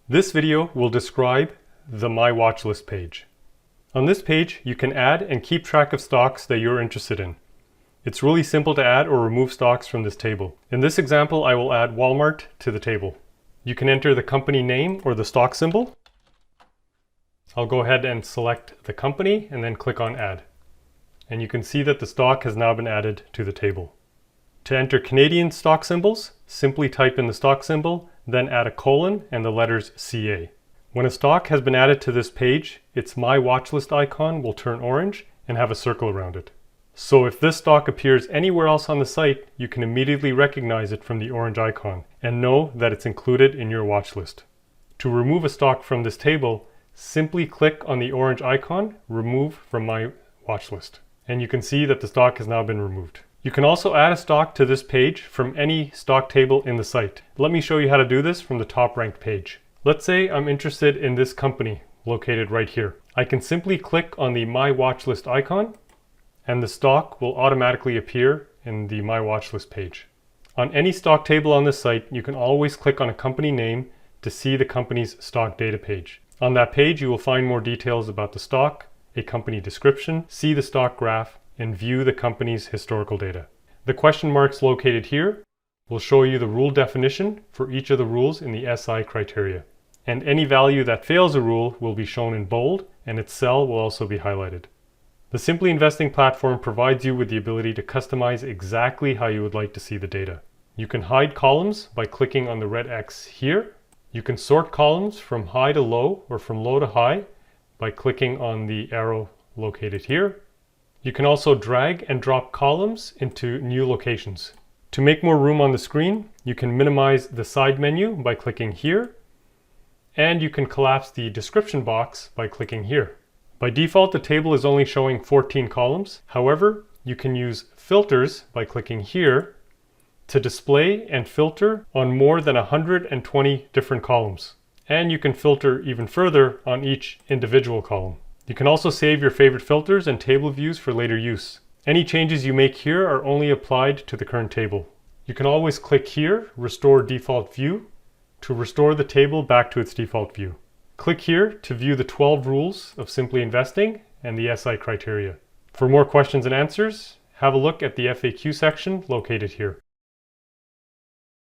This video will describe the My Watchlist page. On this page, you can add and keep track of stocks that you're interested in. It's really simple to add or remove stocks from this table. In this example, I will add Walmart to the table. You can enter the company name or the stock symbol. I'll go ahead and select the company and then click on Add. And you can see that the stock has now been added to the table. To enter Canadian stock symbols, simply type in the stock symbol, then add a colon and the letters CA. When a stock has been added to this page, its My Watchlist icon will turn orange and have a circle around it. So if this stock appears anywhere else on the site, you can immediately recognize it from the orange icon and know that it's included in your watch list. To remove a stock from this table, simply click on the orange icon, Remove from My Watchlist. And you can see that the stock has now been removed. You can also add a stock to this page from any stock table in the site. Let me show you how to do this from the top ranked page. Let's say I'm interested in this company located right here. I can simply click on the My Watchlist icon and the stock will automatically appear in the My Watchlist page. On any stock table on this site, you can always click on a company name to see the company's stock data page. On that page, you will find more details about the stock, a company description, see the stock graph, and view the company's historical data. The question marks located here will show you the rule definition for each of the rules in the SI criteria. And any value that fails a rule will be shown in bold and its cell will also be highlighted. The Simply Investing platform provides you with the ability to customize exactly how you would like to see the data. You can hide columns by clicking on the red X here. You can sort columns from high to low or from low to high by clicking on the arrow located here. You can also drag and drop columns into new locations. To make more room on the screen, you can minimize the side menu by clicking here, and you can collapse the description box by clicking here. By default, the table is only showing 14 columns. However, you can use filters by clicking here to display and filter on more than 120 different columns. And you can filter even further on each individual column. You can also save your favorite filters and table views for later use. Any changes you make here are only applied to the current table. You can always click here, Restore Default View, to restore the table back to its default view. Click here to view the 12 rules of Simply Investing and the SI criteria. For more questions and answers, have a look at the FAQ section located here.